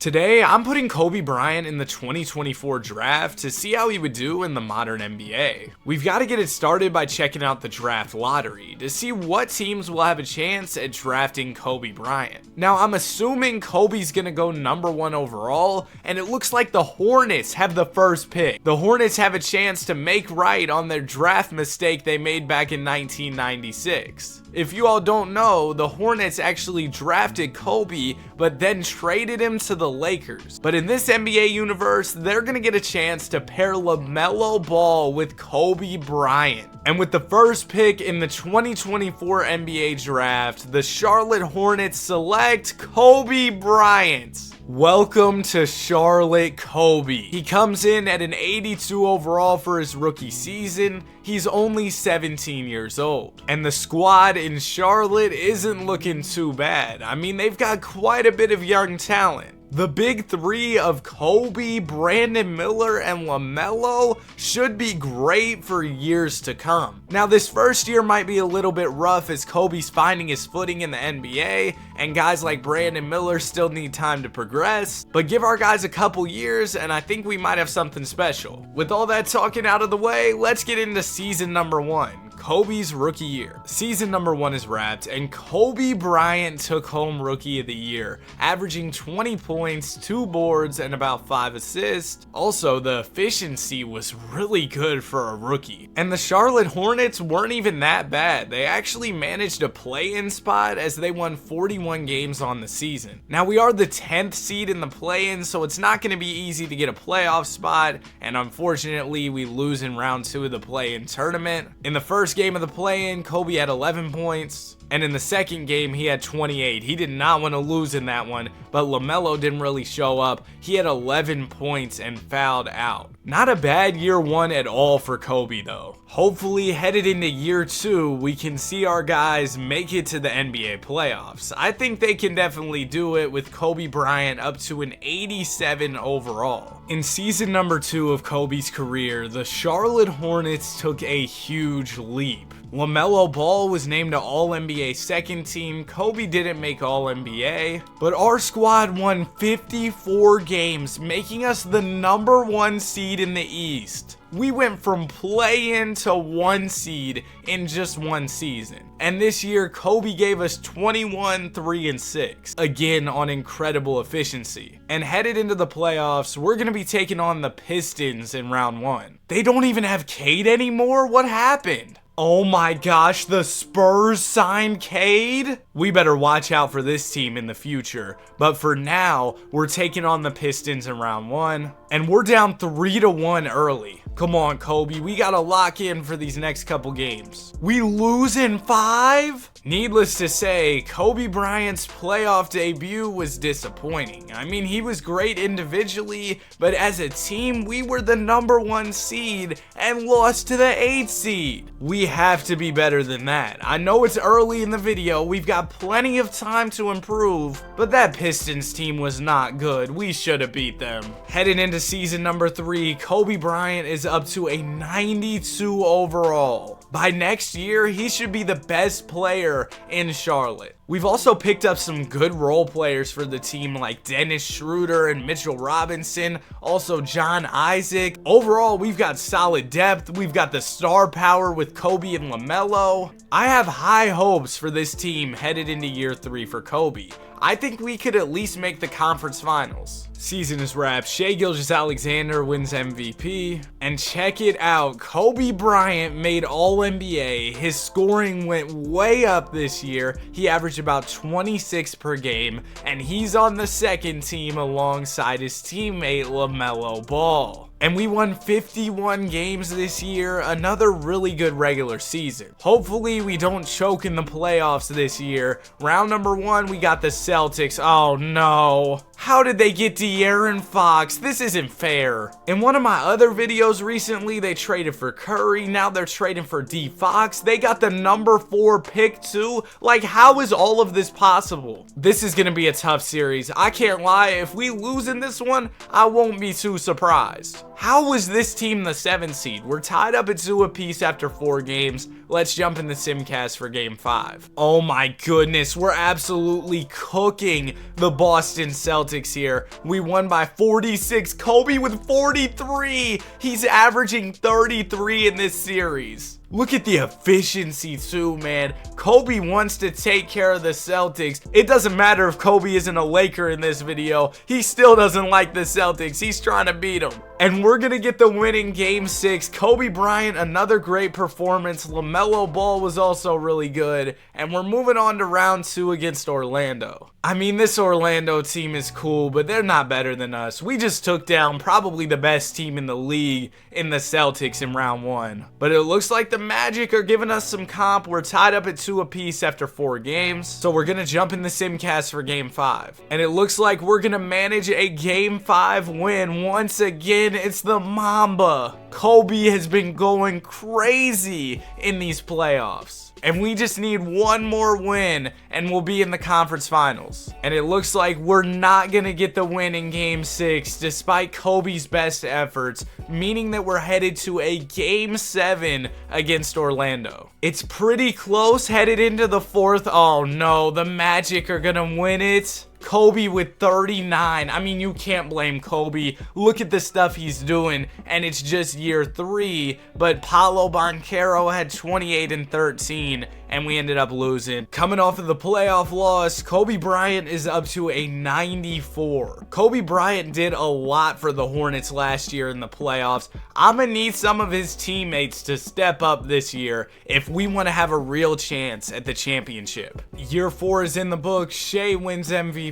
Today, I'm putting Kobe Bryant in the 2024 draft to see how he would do in the modern NBA. We've got to get it started by checking out the draft lottery to see what teams will have a chance at drafting Kobe Bryant. Now, I'm assuming Kobe's gonna go number 1 overall, and it looks like the Hornets have the first pick. The Hornets have a chance to make right on their draft mistake they made back in 1996. If you all don't know, the Hornets actually drafted Kobe, but then traded him to the Lakers. But in this NBA universe, they're gonna get a chance to pair LaMelo Ball with Kobe Bryant. And with the first pick in the 2024 NBA draft, the Charlotte Hornets select Kobe Bryant. Welcome to Charlotte Kobe. He comes in at an 82 overall for his rookie season. He's only 17 years old. And the squad in Charlotte isn't looking too bad. I mean, they've got quite a bit of young talent. The big three of Kobe, Brandon Miller, and LaMelo should be great for years to come. Now, this first year might be a little bit rough as Kobe's finding his footing in the NBA, and guys like Brandon Miller still need time to progress, but give our guys a couple years and I think we might have something special. With all that talking out of the way, let's get into season number 1. Kobe's rookie year. Season number 1 is wrapped, and Kobe Bryant took home rookie of the year, averaging 20 points, 2 boards, and about 5 assists. Also, the efficiency was really good for a rookie. And the Charlotte Hornets weren't even that bad. They actually managed a play-in spot as they won 41 games on the season. Now, we are the 10th seed in the play-in, so it's not going to be easy to get a playoff spot, and unfortunately, we lose in round 2 of the play-in tournament. In the first game of the play-in, Kobe had 11 points, and in the second game, he had 28. He did not want to lose in that one, but LaMelo didn't really show up. He had 11 points and fouled out. Not a bad year 1 at all for Kobe, though. Hopefully, headed into year 2, we can see our guys make it to the NBA playoffs. I think they can definitely do it with Kobe Bryant up to an 87 overall. In season number 2 of Kobe's career, the Charlotte Hornets took a huge leap. LaMelo Ball was named to All-NBA second team. Kobe didn't make All-NBA, but our squad won 54 games, making us the number 1 seed in the East. We went from play-in to 1 seed in just 1 season. And this year, Kobe gave us 21, 3, and 6. Again, on incredible efficiency. And headed into the playoffs, we're going to be taking on the Pistons in round 1. They don't even have Cade anymore? What happened? Oh my gosh, the Spurs signed Cade? We better watch out for this team in the future. But for now, we're taking on the Pistons in round 1. And we're down 3-1 early. Come on, Kobe, we gotta lock in for these next couple games. We lose in 5? Needless to say, Kobe Bryant's playoff debut was disappointing. I mean, he was great individually, but as a team, we were the number 1 seed and lost to the 8th seed. We have to be better than that. I know it's early in the video, we've got plenty of time to improve, but that Pistons team was not good. We should have beat them. Heading into season number 3, Kobe Bryant is up to a 92 overall. By next year, he should be the best player in Charlotte. We've also picked up some good role players for the team like Dennis Schroeder and Mitchell Robinson, also John Isaac. Overall, we've got solid depth. We've got the star power with Kobe and LaMelo. I have high hopes for this team headed into year 3 for Kobe. I think we could at least make the conference finals. Season is wrapped. Shai Gilgeous-Alexander wins MVP. And check it out, Kobe Bryant made All-NBA. His scoring went way up this year. He averaged about 26 per game, and he's on the second team alongside his teammate LaMelo Ball. And we won 51 games this year, another really good regular season. Hopefully we don't choke in the playoffs this year. Round number 1, we got the Celtics. Oh no. How did they get De'Aaron Fox? This isn't fair. In one of my other videos recently, they traded for Curry. Now they're trading for D Fox. They got the number 4 pick too. Like, how is all of this possible? This is gonna be a tough series. I can't lie. If we lose in this one, I won't be too surprised. How was this team the 7th seed? We're tied up at 2 apiece after 4 games. Let's jump in the Simcast for game 5. Oh my goodness, we're absolutely cooking the Boston Celtics Celtics here. We won by 46. Kobe with 43. He's averaging 33 in this series. Look at the efficiency too, man. Kobe wants to take care of the Celtics. It doesn't matter if Kobe isn't a Laker in this video. He still doesn't like the Celtics. He's trying to beat them. And we're going to get the win in Game 6. Kobe Bryant, another great performance. LaMelo Ball was also really good. And we're moving on to round 2 against Orlando. I mean, this Orlando team is cool, but they're not better than us. We just took down probably the best team in the league in the Celtics in round 1. But it looks like the Magic are giving us some comp. We're tied up at 2 apiece after 4 games. So we're going to jump in the Simcast for Game 5. And it looks like we're going to manage a Game 5 win. Once again, it's the Mamba. Kobe has been going crazy in these playoffs. And we just need one more win and we'll be in the conference finals. And it looks like we're not going to get the win in Game 6 despite Kobe's best efforts, meaning that we're headed to a Game 7 against Orlando. It's pretty close headed into the 4th. Oh no, the Magic are going to win it. Kobe with 39. I mean, you can't blame Kobe. Look at the stuff he's doing, and it's just year 3. But Paolo Banchero had 28 and 13, and we ended up losing. Coming off of the playoff loss, Kobe Bryant is up to a 94. Kobe Bryant did a lot for the Hornets last year in the playoffs. I'm gonna need some of his teammates to step up this year if we want to have a real chance at the championship. Year 4 is in the books. Shea wins MVP.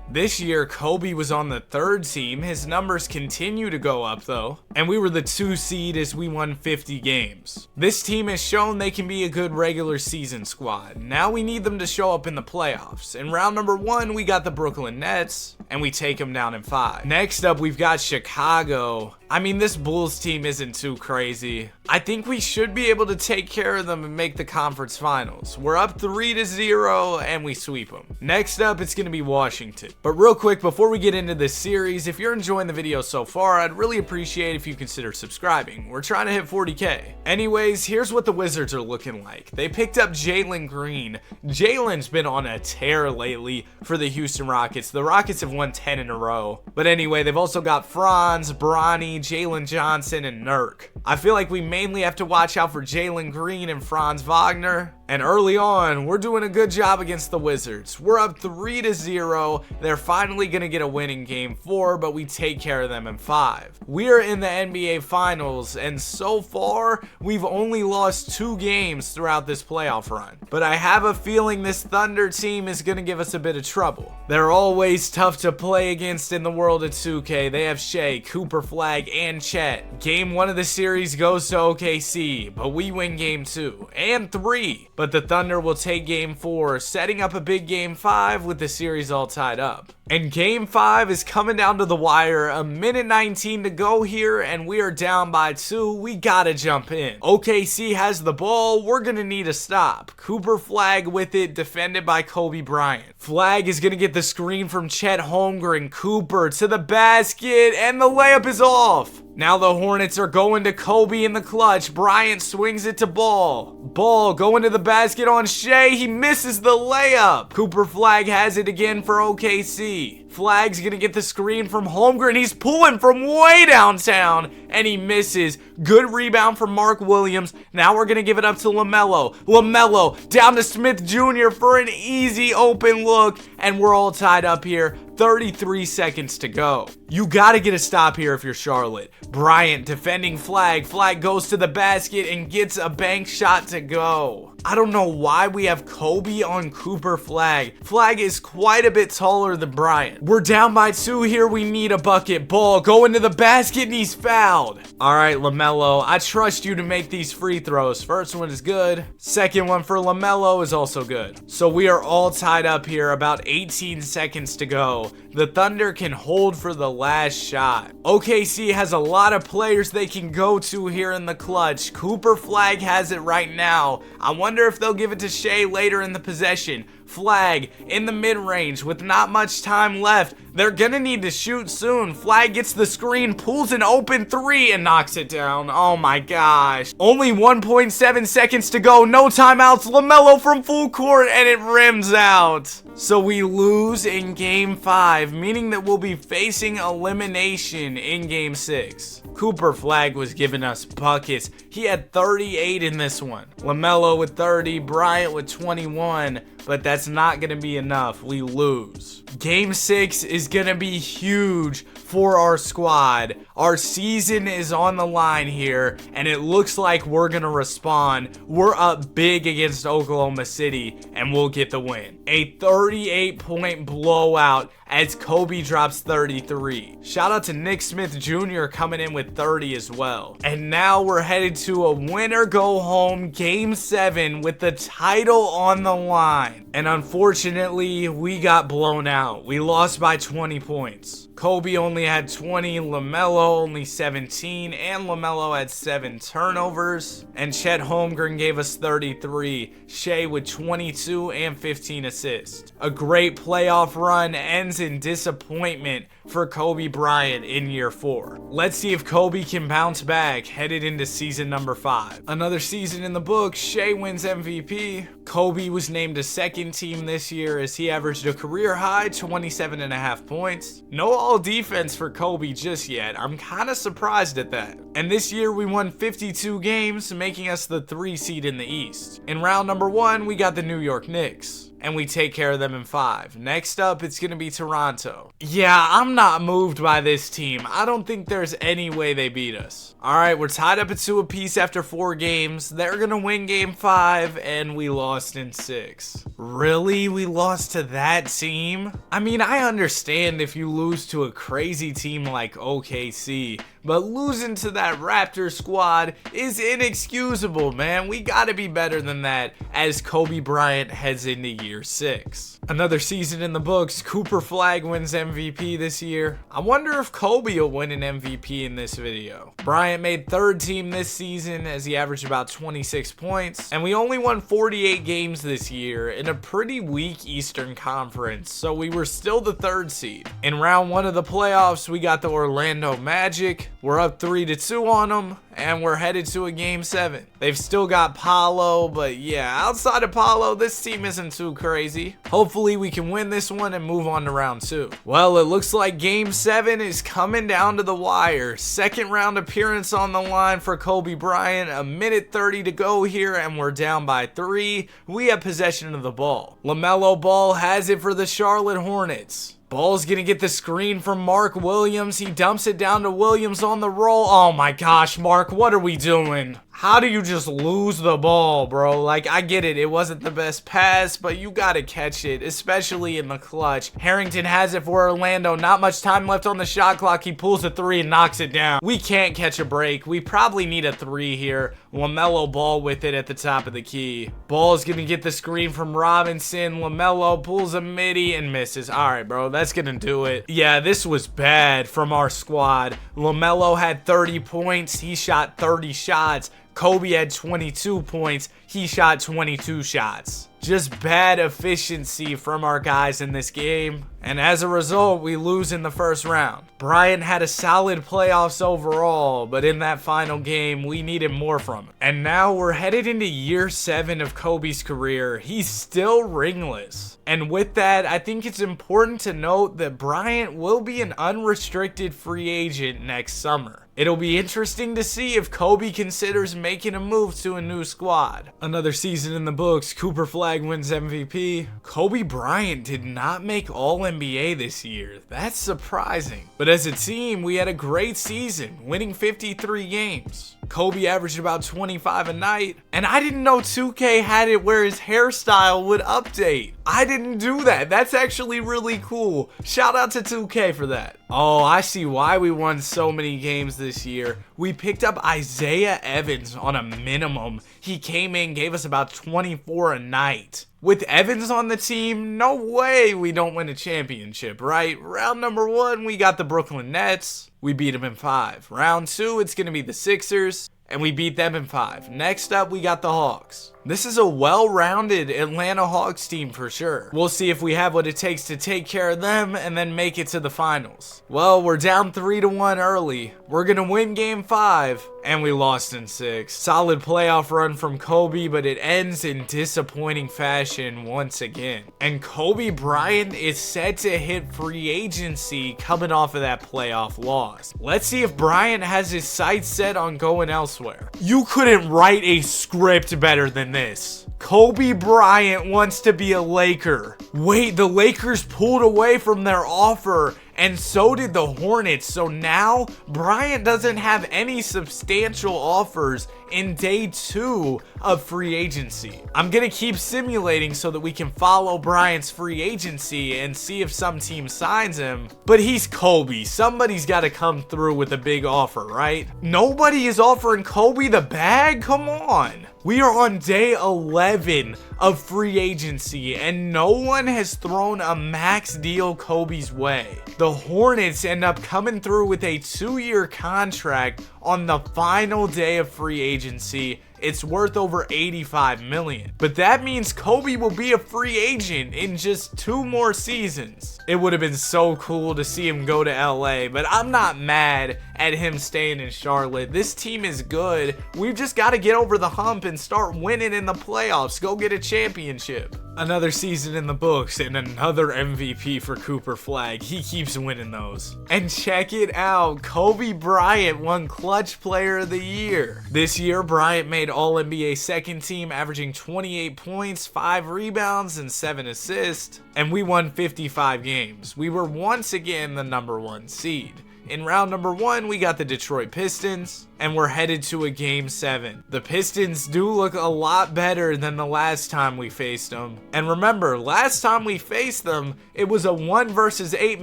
This year, Kobe was on the 3rd team. His numbers continue to go up though, and we were the 2 seed as we won 50 games. This team has shown they can be a good regular season squad. Now we need them to show up in the playoffs. In round number 1, we got the Brooklyn Nets, and we take them down in 5. Next up, we've got Chicago. I mean, this Bulls team isn't too crazy. I think we should be able to take care of them and make the conference finals. We're up 3-0 and we sweep them. Next up, it's going to be Washington. But real quick, before we get into this series, if you're enjoying the video so far, I'd really appreciate if you consider subscribing. We're trying to hit 40K. Anyways, here's what the Wizards are looking like. They picked up Jalen Green. Jalen's been on a tear lately for the Houston Rockets. The Rockets have won 10 in a row. But anyway, they've also got Franz, Bronny, Jalen Johnson, and Nurk. I feel like we mainly have to watch out for Jalen Green and Franz Wagner. And early on, we're doing a good job against the Wizards. We're up 3-0. They're finally going to get a win in Game 4, but we take care of them in 5. We are in the NBA Finals, and so far, we've only lost 2 games throughout this playoff run. But I have a feeling this Thunder team is going to give us a bit of trouble. They're always tough to play against in the world of 2K. They have Shea, Cooper Flag, and Chet. Game 1 of the series goes to OKC, but we win Game 2 and 3. But the Thunder will take Game 4, setting up a big Game 5 with the series all tied up. And Game 5 is coming down to the wire. A minute 19 to go here, and we are down by 2. We gotta jump in. OKC has the ball. We're gonna need a stop. Cooper Flag with it, defended by Kobe Bryant. Flag is gonna get the screen from Chet Holmgren. Cooper to the basket, and the layup is off. Now the Hornets are going to Kobe in the clutch. Bryant swings it to Ball. Ball going to the basket on Shea. He misses the layup. Cooper Flag has it again for OKC. Flag's gonna get the screen from Holmgren. He's pulling from way downtown, and he misses. Good rebound from Mark Williams. Now we're gonna give it up to LaMelo. LaMelo down to Smith Jr. for an easy open look, and we're all tied up here. 33 seconds to go. You gotta get a stop here if you're Charlotte. Bryant defending Flag. Flag goes to the basket and gets a bank shot to go. I don't know why we have Kobe on Cooper Flag. Flag is quite a bit taller than Bryant. We're down by 2 here. We need a bucket. Ball going to the basket and he's fouled. All right, LaMelo, I trust you to make these free throws. First one is good. Second one for LaMelo is also good. So we are all tied up here. About 18 seconds to go. The Thunder can hold for the last shot. OKC has a lot of players they can go to here in the clutch. Cooper Flag has it right now. I wonder if they'll give it to Shea later in the possession. Flag in the mid-range with not much time left. They're gonna need to shoot soon. Flag gets the screen, pulls an open three, and knocks it down. Oh my gosh. Only 1.7 seconds to go. No timeouts. LaMelo from full court, and it rims out. So we lose in game 5, meaning that we'll be facing elimination in game 6. Cooper Flag was giving us buckets. He had 38 in this one. LaMelo with 30, Bryant with 21, but that's not going to be enough. We lose. Game 6 is going to be huge for our squad. Our season is on the line here, and it looks like we're going to respond. We're up big against Oklahoma City, and we'll get the win. A 38-point blowout as Kobe drops 33. Shout out to Nick Smith Jr. coming in with 30 as well. And now we're headed to a winner go home game 7 with the title on the line. And unfortunately, we got blown out. We lost by 20 points. Kobe only had 20, LaMelo only 17, and LaMelo had 7 turnovers. And Chet Holmgren gave us 33, Shea with 22 and 15 assists. A great playoff run ends in disappointment for Kobe Bryant in year 4. Let's see if Kobe can bounce back headed into season number 5. Another season in the books, Shea wins MVP. Kobe was named a second team this year as he averaged a career high 27.5 points. No all defense for Kobe just yet. I'm kind of surprised at that. And this year we won 52 games, making us the 3 seed in the East. In round number 1, we got the New York Knicks, and we take care of them in 5. Next up, it's going to be Toronto. Yeah, I'm not moved by this team. I don't think there's any way they beat us. All right, we're tied up at 2 apiece after 4 games. They're going to win game 5, and we lost in 6. Really? We lost to that team? I mean, I understand if you lose to a crazy team like OKC, but losing to that Raptors squad is inexcusable, man. We gotta be better than that as Kobe Bryant heads into year 6. Another season in the books, Cooper Flag wins MVP this year. I wonder if Kobe will win an MVP in this video. Bryant made 3rd team this season as he averaged about 26 points, and we only won 48 games this year in a pretty weak Eastern Conference, so we were still the 3rd seed. In round 1 of the playoffs, we got the Orlando Magic. We're up 3-2 on them, and we're headed to a game 7. They've still got Paolo, but yeah, outside of Paolo, this team isn't too crazy. Hopefully we can win this one and move on to round 2. Well, it looks like game 7 is coming down to the wire. 2nd round appearance on the line for Kobe Bryant. 1:30 to go here, and we're down by 3. We have possession of the ball. LaMelo Ball has it for the Charlotte Hornets. Ball's gonna get the screen from Mark Williams. He dumps it down to Williams on the roll. Oh my gosh, Mark, what are we doing? How do you just lose the ball, bro? Like, I get it. It wasn't the best pass, but you gotta catch it, especially in the clutch. Harrington has it for Orlando. Not much time left on the shot clock. He pulls a 3 and knocks it down. We can't catch a break. We probably need a 3 here. LaMelo Ball with it at the top of the key. Ball's gonna get the screen from Robinson. LaMelo pulls a midi and misses. All right, bro, that's gonna do it. Yeah, this was bad from our squad. LaMelo had 30 points. He shot 30 shots. Kobe had 22 points. He shot 22 shots. Just bad efficiency from our guys in this game. And as a result, we lose in the 1st round. Bryant had a solid playoffs overall, but in that final game, we needed more from him. And now we're headed into year 7 of Kobe's career. He's still ringless. And with that, I think it's important to note that Bryant will be an unrestricted free agent next summer. It'll be interesting to see if Kobe considers making a move to a new squad. Another season in the books, Cooper Flag wins MVP. Kobe Bryant did not make All-NBA this year. That's surprising. But as a team, we had a great season, winning 53 games. Kobe averaged about 25 a night, and I didn't know 2K had it where his hairstyle would update. I didn't do that. That's actually really cool. Shout out to 2K for that. Oh, I see why we won so many games this year. We picked up Isaiah Evans on a minimum. He came in, gave us about 24 a night. With Evans on the team, no way we don't win a championship, right? Round number 1, we got the Brooklyn Nets. We beat them in 5. Round 2, it's going to be the Sixers, and we beat them in 5. Next up, we got the Hawks. This is a well-rounded Atlanta Hawks team for sure. We'll see if we have what it takes to take care of them and then make it to the finals. Well, we're down 3-1 early. We're gonna win game 5, and we lost in 6. Solid playoff run from Kobe, but it ends in disappointing fashion once again. And Kobe Bryant is set to hit free agency coming off of that playoff loss. Let's see if Bryant has his sights set on going elsewhere. You couldn't write a script better than this. Kobe Bryant wants to be a Laker. Wait, the Lakers pulled away from their offer, and so did the Hornets. So now Bryant doesn't have any substantial offers in day 2 of free agency. I'm gonna keep simulating so that we can follow Bryant's free agency and see if some team signs him. But he's Kobe. Somebody's gotta come through with a big offer, right? Nobody is offering Kobe the bag? Come on. We are on day 11 of free agency, and no one has thrown a max deal Kobe's way. The Hornets end up coming through with a 2-year contract on the final day of free agency. It's worth over $85 million. But that means Kobe will be a free agent in just 2 more seasons. It would have been so cool to see him go to LA, but I'm not mad at him staying in Charlotte. This team is good. We've just got to get over the hump and start winning in the playoffs. Go get a championship. Another season in the books and another MVP for Cooper Flagg. He keeps winning those. And check it out, Kobe Bryant won Clutch Player of the Year. This year, Bryant made All-NBA second team, averaging 28 points, 5 rebounds, and 7 assists. And we won 55 games. We were once again the #1 seed. In round number 1, we got the Detroit Pistons, and we're headed to a game 7. The Pistons do look a lot better than the last time we faced them. And remember, last time we faced them, it was a 1 versus 8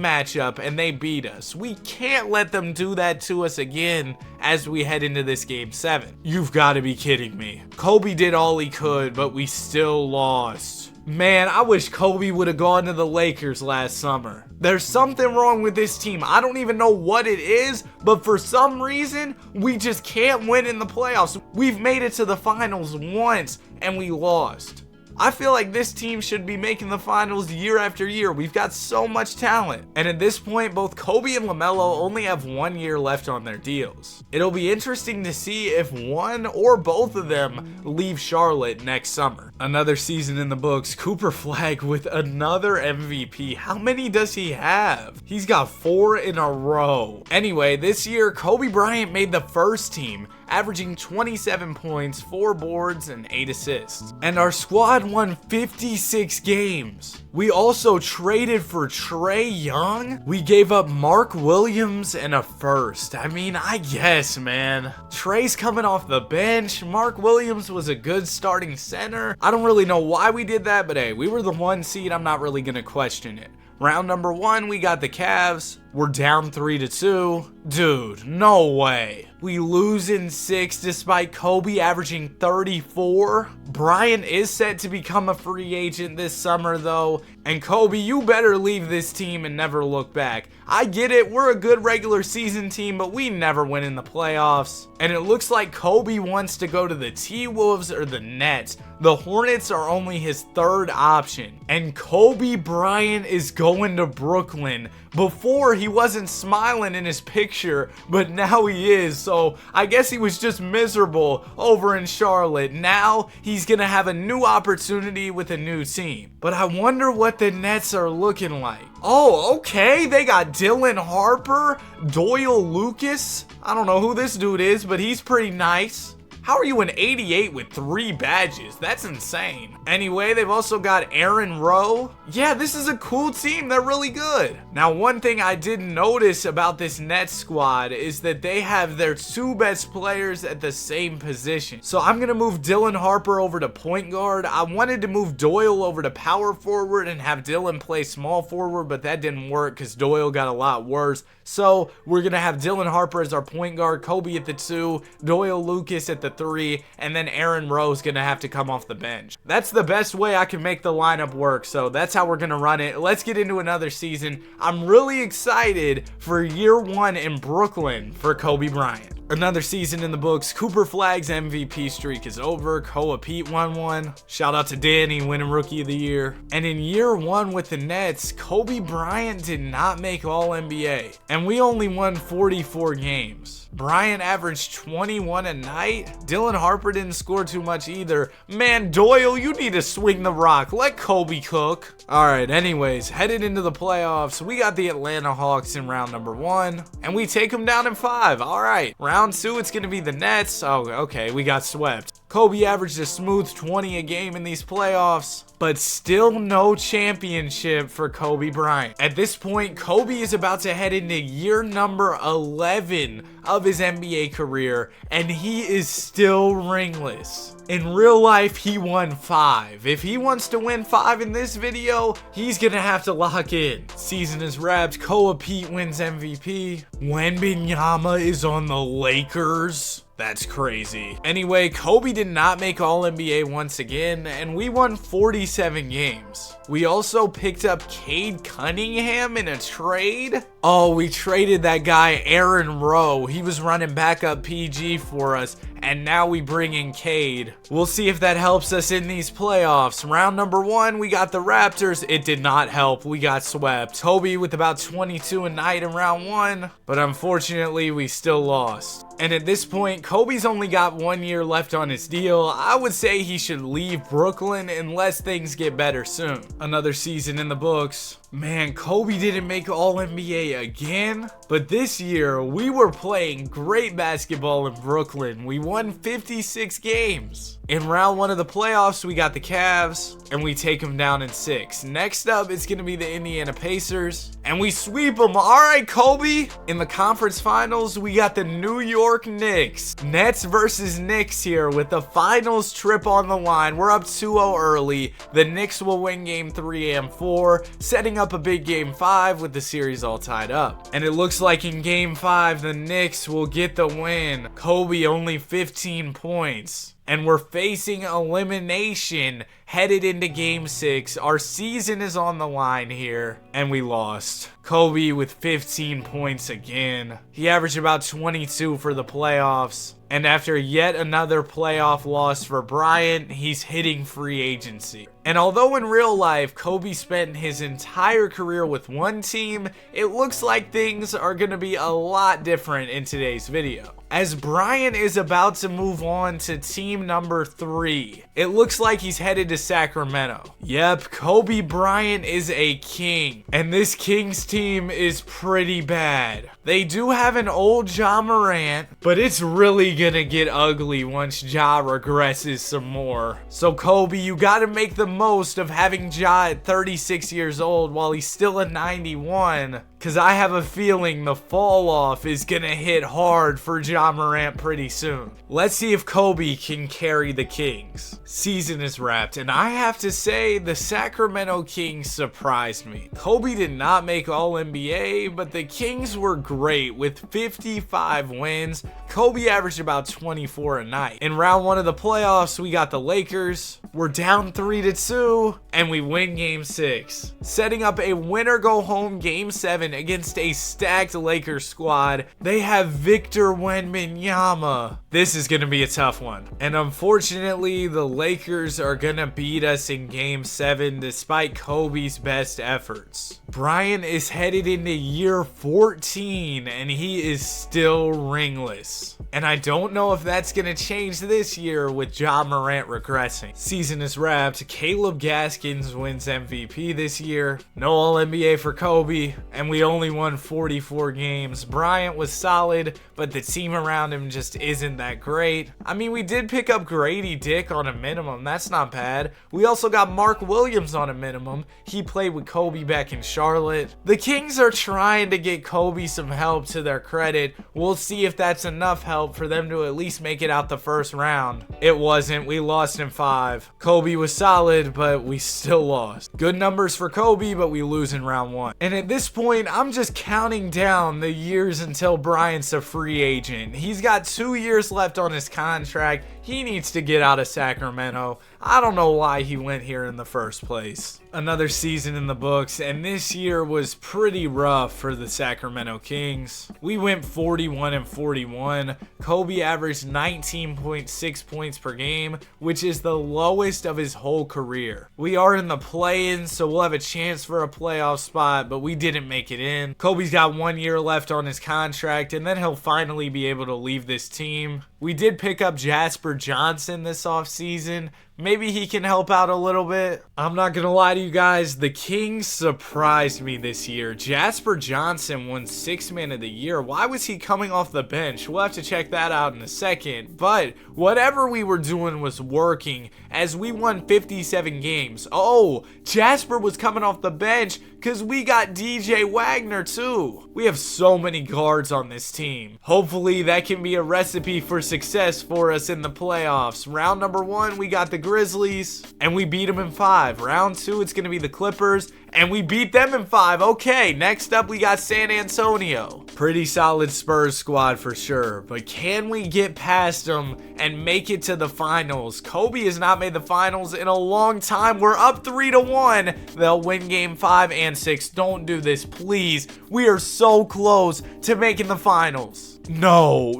matchup, and they beat us. We can't let them do that to us again as we head into this game 7. You've got to be kidding me. Kobe did all he could, but we still lost. Man, I wish Kobe would have gone to the Lakers last summer. There's something wrong with this team. I don't even know what it is, but for some reason, we just can't win in the playoffs. We've made it to the finals once, and we lost. I feel like this team should be making the finals year after year. We've got so much talent. And at this point, both Kobe and LaMelo only have 1 year left on their deals. It'll be interesting to see if one or both of them leave Charlotte next summer. Another season in the books. Cooper Flagg with another MVP. How many does he have? He's got 4 in a row. Anyway, this year, Kobe Bryant made the first team, averaging 27 points, 4 boards, and 8 assists. And our squad won 56 games. We also traded for Trae Young. We gave up Mark Williams and a first. I mean, I guess, man. Trae's coming off the bench. Mark Williams was a good starting center. I don't really know why we did that, but hey, we were the 1 seed. I'm not really gonna question it. Round number 1, we got the Cavs. We're down 3-2. Dude, no way. We lose in 6 despite Kobe averaging 34. Bryant is set to become a free agent this summer though. And Kobe, you better leave this team and never look back. I get it, we're a good regular season team, but we never win in the playoffs. And it looks like Kobe wants to go to the T-Wolves or the Nets. The Hornets are only his 3rd option. And Kobe Bryant is going to Brooklyn. Before, he wasn't smiling in his picture, but now he is. So I guess he was just miserable over in Charlotte. Now he's gonna have a new opportunity with a new team. But I wonder what the Nets are looking like. Oh, okay, they got Dylan Harper, Doyle Lucas. I don't know who this dude is, but he's pretty nice. How are you an 88 with 3 badges? That's insane. Anyway, they've also got Aaron Rowe. Yeah, this is a cool team. They're really good. Now, one thing I did notice about this Nets squad is that they have their 2 best players at the same position. So I'm going to move Dylan Harper over to point guard. I wanted to move Doyle over to power forward and have Dylan play small forward, but that didn't work because Doyle got a lot worse. So we're going to have Dylan Harper as our point guard, Kobe at the 2, Doyle Lucas at the 3, and then Aaron Rowe's going to have to come off the bench. That's the best way I can make the lineup work, so that's how we're going to run it. Let's get into another season. I'm really excited for year 1 in Brooklyn for Kobe Bryant. Another season in the books. Cooper Flag's MVP streak is over. Koa Pete won one. Shout out to Danny winning Rookie of the Year. And in year one with the Nets, Kobe Bryant did not make All-NBA. And we only won 44 games. Bryant averaged 21 a night. Dylan Harper didn't score too much either. Man, Doyle, you need to swing the rock. Let Kobe cook. Alright, anyways, headed into the playoffs, we got the Atlanta Hawks in round number 1. And we take them down in 5. Alright, round 2, it's going to be the Nets. Oh, okay, we got swept. Kobe averaged a smooth 20 a game in these playoffs, but still no championship for Kobe Bryant. At this point, Kobe is about to head into year number 11 of his NBA career, and he is still ringless. In real life, he won 5. If he wants to win 5 in this video, he's gonna have to lock in. Season is wrapped. Koa Pete wins MVP. Wembanyama is on the Lakers. That's crazy. Anyway, Kobe did not make All-NBA once again, and we won 47 games. We also picked up Cade Cunningham in a trade. Oh, we traded that guy Aaron Rowe. He was running backup PG for us, and now we bring in Cade. We'll see if that helps us in these playoffs. Round number 1, we got the Raptors. It did not help. We got swept. Kobe with about 22 a night in round 1, but unfortunately, we still lost. And at this point, Kobe's only got 1 year left on his deal. I would say he should leave Brooklyn unless things get better soon. Another season in the books. Man, Kobe didn't make All-NBA again, but this year we were playing great basketball in Brooklyn. We won 56 games. In round 1 of the playoffs, we got the Cavs, and we take them down in 6. Next up, it's going to be the Indiana Pacers, and we sweep them. All right, Kobe. In the conference finals, we got the New York Knicks. Nets versus Knicks here with the finals trip on the line. We're up 2-0 early. The Knicks will win game 3 and 4, setting up a big game 5 with the series all tied up. And it looks like in game 5, the Knicks will get the win. Kobe only 15 points. And we're facing elimination headed into game 6. Our season is on the line here, and we lost. Kobe with 15 points again. He averaged about 22 for the playoffs. And after yet another playoff loss for Bryant, he's hitting free agency. And although in real life, Kobe spent his entire career with one team, it looks like things are going to be a lot different in today's video. As Bryant is about to move on to team number 3, it looks like he's headed to Sacramento. Yep, Kobe Bryant is a king, and this Kings team is pretty bad. They do have an old Ja Morant, but it's really gonna get ugly once Ja regresses some more. So Kobe, you gotta make the most of having Ja at 36 years old while he's still a 91. Cause I have a feeling the fall off is gonna hit hard for Ja Morant pretty soon. Let's see if Kobe can carry the Kings. Season is wrapped, and I have to say the Sacramento Kings surprised me. Kobe did not make All-NBA, but the Kings were great with 55 wins. Kobe averaged about 24 a night. In round 1 of the playoffs, we got the Lakers. We're down 3-2, and we win game 6, setting up a winner-go-home game 7 against a stacked Lakers squad. They have Victor Wembanyama. This is going to be a tough one. And unfortunately, the Lakers are going to beat us in game 7 despite Kobe's best efforts. Bryant is headed into year 14 and he is still ringless. And I don't know if that's going to change this year with Ja Morant regressing. Season is wrapped. Caleb Gaskins wins MVP this year. No All-NBA for Kobe, and we only won 44 games. Bryant was solid, but the team around him just isn't that great. I mean, we did pick up Grady Dick on a minimum. That's not bad. We also got Mark Williams on a minimum. He played with Kobe back in Charlotte. The Kings are trying to get Kobe some help, to their credit. We'll see if that's enough help for them to at least make it out the first round. It wasn't. We lost in 5. Kobe was solid, but we still lost. Good numbers for Kobe, but we lose in round 1. And at this point, I'm just counting down the years until Bryant's a free agent. He's got 2 years left on his contract. He needs to get out of Sacramento. I don't know why he went here in the first place. Another season in the books, and this year was pretty rough for the Sacramento Kings. We went 41-41. Kobe averaged 19.6 points per game, which is the lowest of his whole career. We are in the play-in, so we'll have a chance for a playoff spot, but we didn't make it in. Kobe's got 1 year left on his contract, and then he'll finally be able to leave this team. We did pick up Jasper Johnson this offseason. Maybe he can help out a little bit. I'm not going to lie to you guys. The Kings surprised me this year. Jasper Johnson won 6th Man of the Year. Why was he coming off the bench? We'll have to check that out in a second. But whatever we were doing was working as we won 57 games. Oh, Jasper was coming off the bench because we got DJ Wagner too. We have so many guards on this team. Hopefully that can be a recipe for success for us in the playoffs. Round number 1, we got the Grizzlies, and we beat them in 5. Round 2, it's going to be the Clippers, and we beat them in 5. Okay, next up we got San Antonio. Pretty solid Spurs squad for sure, but can we get past them and make it to the finals? Kobe has not made the finals in a long time. We're up 3-1. They'll win game 5 and 6. Don't do this, please. We are so close to making the finals. No.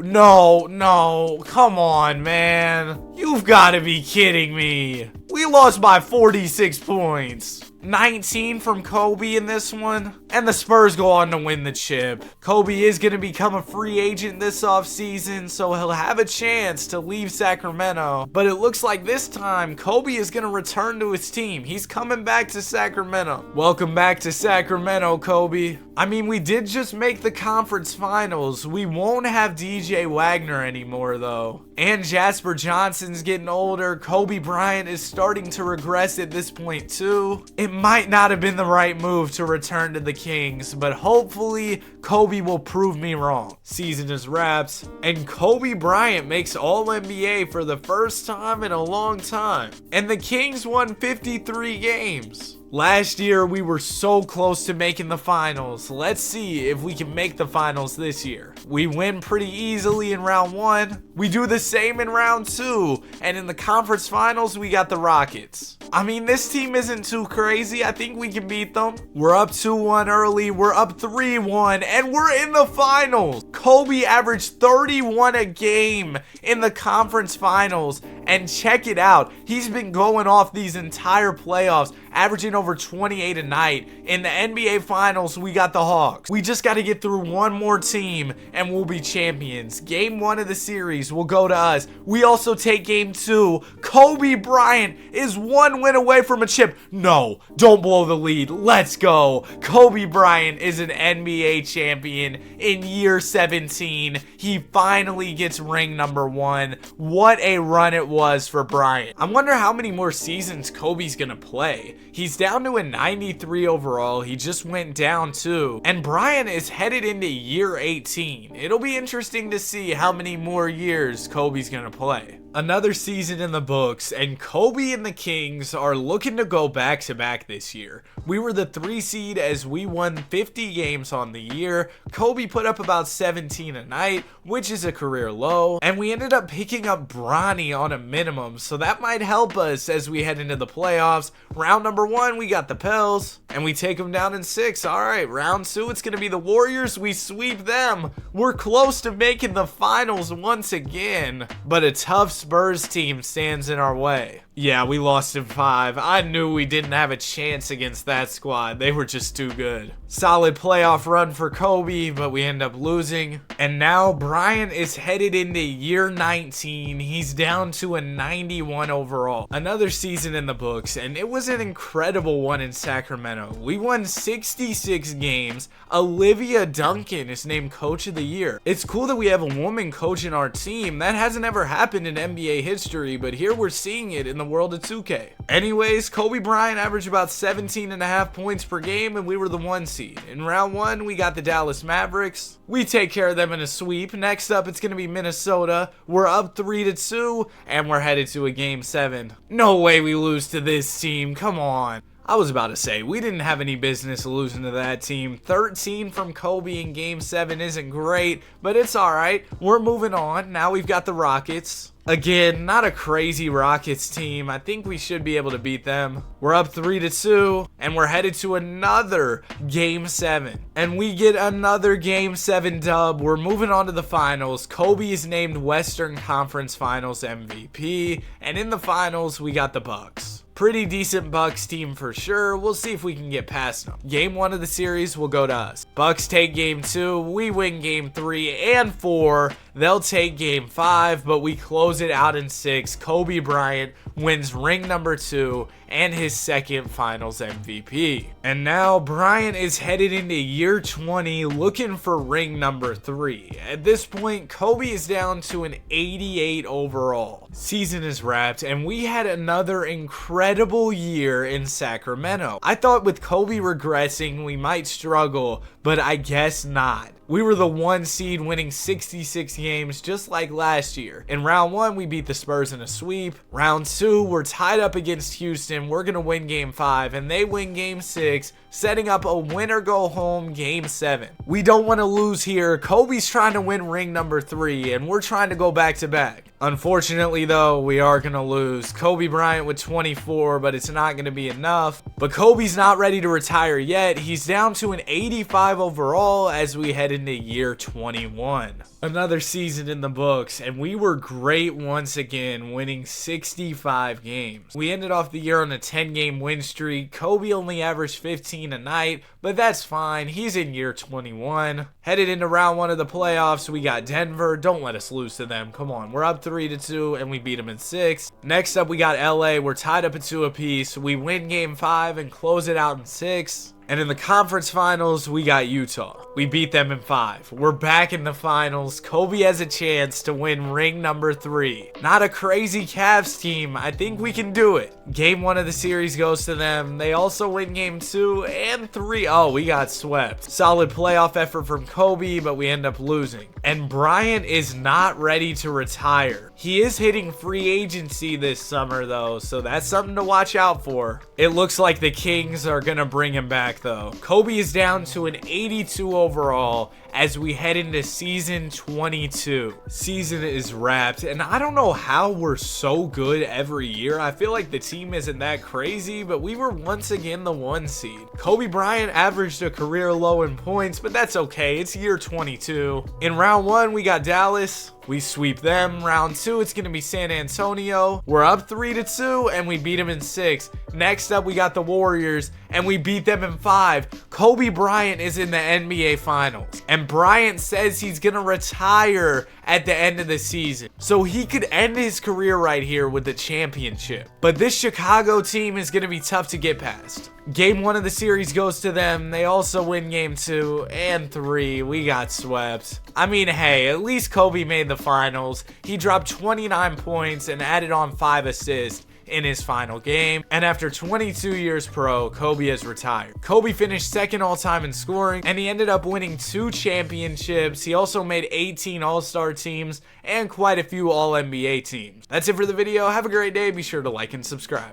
Come on, man. You've got to be kidding me. We lost by 46 points. 19 from Kobe in this one, and the Spurs go on to win the chip. Kobe is going to become a free agent this offseason, so he'll have a chance to leave Sacramento. But it looks like this time, Kobe is going to return to his team. He's coming back to Sacramento. Welcome back to Sacramento, Kobe. I mean, we did just make the conference finals. We won't have DJ Wagner anymore, though. And Jasper Johnson's getting older. Kobe Bryant is starting to regress at this point, too. It might not have been the right move to return to the Kings, but hopefully Kobe will prove me wrong. Season is wrapped, and Kobe Bryant makes All-NBA for the first time in a long time. And the Kings won 53 games. Last year, we were so close to making the finals. Let's see if we can make the finals this year. We win pretty easily in round 1. We do the same in round 2. And in the conference finals, we got the Rockets. I mean, this team isn't too crazy. I think we can beat them. We're up 2-1 early. We're up 3-1. And we're in the finals. Kobe averaged 31 a game in the conference finals. And check it out. He's been going off these entire playoffs, averaging over 28 a night. In the NBA Finals, we got the Hawks. We just got to get through one more team, and we'll be champions. Game 1 of the series will go to us. We also take Game 2. Kobe Bryant is 1 win away from a chip. No, don't blow the lead. Let's go. Kobe Bryant is an NBA champion in year 17. He finally gets ring number 1. What a run it was for Bryant. I wonder how many more seasons Kobe's gonna play. He's down to a 93 overall. He just went down 2. And Bryant is headed into year 18. It'll be interesting to see how many more years Kobe's gonna play. Another season in the books, and Kobe and the Kings are looking to go back-to-back this year. We were the 3 seed as we won 50 games on the year. Kobe put up about 17 a night, which is a career low, and we ended up picking up Bronny on a minimum, so that might help us as we head into the playoffs. Round number 1, we got the Pels, and we take them down in 6. All right, round 2, it's going to be the Warriors. We sweep them. We're close to making the finals once again, but a tough Spurs team stands in our way. Yeah, we lost in 5. I knew we didn't have a chance against that squad. They were just too good. Solid playoff run for Kobe, but we end up losing. And now Bryant is headed into year 19. He's down to a 91 overall. Another season in the books, and it was an incredible one in Sacramento. We won 66 games. Olivia Duncan is named Coach of the Year. It's cool that we have a woman coaching our team. That hasn't ever happened in NBA history, but here we're seeing it in the world of 2K. Anyways, Kobe Bryant averaged about 17.5 points per game, and we were the 1 seed. In round 1, we got the Dallas Mavericks. We take care of them in a sweep. Next up, it's going to be Minnesota. We're up 3-2, and we're headed to a game 7. No way we lose to this team. Come on. I was about to say, we didn't have any business losing to that team. 13 from Kobe in Game 7 isn't great, but it's alright. We're moving on. Now we've got the Rockets. Again, not a crazy Rockets team. I think we should be able to beat them. We're up 3-2, and we're headed to another Game 7. And we get another Game 7 dub. We're moving on to the finals. Kobe is named Western Conference Finals MVP, and in the finals, we got the Bucks. Pretty decent Bucks team for sure. We'll see if we can get past them. Game 1 of the series will go to us. Bucks take Game 2. We win Game 3 and 4. They'll take Game 5, but we close it out in 6. Kobe Bryant wins ring number 2 and his second finals MVP. And now Bryant is headed into year 20 looking for ring number 3. At this point, Kobe is down to an 88 overall. Season is wrapped, and we had another incredible year in Sacramento. I thought with Kobe regressing, we might struggle, but I guess not. We were the 1 seed winning 66 games just like last year. In round 1, we beat the Spurs in a sweep. Round 2, we're tied up against Houston. We're going to win Game 5 and they win Game 6, setting up a winner go home Game 7. We don't want to lose here. Kobe's trying to win ring number 3 and we're trying to go back to back. Unfortunately though, we are going to lose. Kobe Bryant with 24, but it's not going to be enough. But Kobe's not ready to retire yet. He's down to an 85 overall as we head into year 21. Another season in the books, and we were great once again, winning 65 games. We ended off the year on a 10-game win streak. Kobe only averaged 15 a night, but that's fine. He's in year 21. Headed into round 1 of the playoffs, we got Denver. Don't let us lose to them. Come on, we're up 3-2, and we beat them in 6. Next up, we got LA. We're tied up at 2 apiece. We win Game 5 and close it out in 6. And in the conference finals, we got Utah. We beat them in 5. We're back in the finals. Kobe has a chance to win ring number 3. Not a crazy Cavs team. I think we can do it. Game 1 of the series goes to them. They also win Game 2 and 3. Oh, we got swept. Solid playoff effort from Kobe, but we end up losing. And Bryant is not ready to retire. He is hitting free agency this summer, though, so that's something to watch out for. It looks like the Kings are going to bring him back, though. Kobe is down to an 82 overall as we head into season 22. Season is wrapped, and I don't know how we're so good every year. I feel like the team isn't that crazy, but we were once again the 1 seed. Kobe Bryant averaged a career low in points, but that's okay. It's year 22. In round 1, we got Dallas. We sweep them. Round 2, it's going to be San Antonio. We're up 3-2, and we beat them in 6. Next up, we got the Warriors, and we beat them in 5. Kobe Bryant is in the NBA Finals, and Bryant says he's going to retire at the end of the season. So he could end his career right here with the championship. But this Chicago team is going to be tough to get past. Game 1 of the series goes to them. They also win Game 2 and 3. We got swept. I mean, hey, at least Kobe made the finals. He dropped 29 points and added on 5 assists in his final game. And after 22 years pro, Kobe has retired. Kobe finished second all-time in scoring, and he ended up winning 2 championships. He also made 18 All-Star teams and quite a few All-NBA teams. That's it for the video. Have a great day. Be sure to like and subscribe.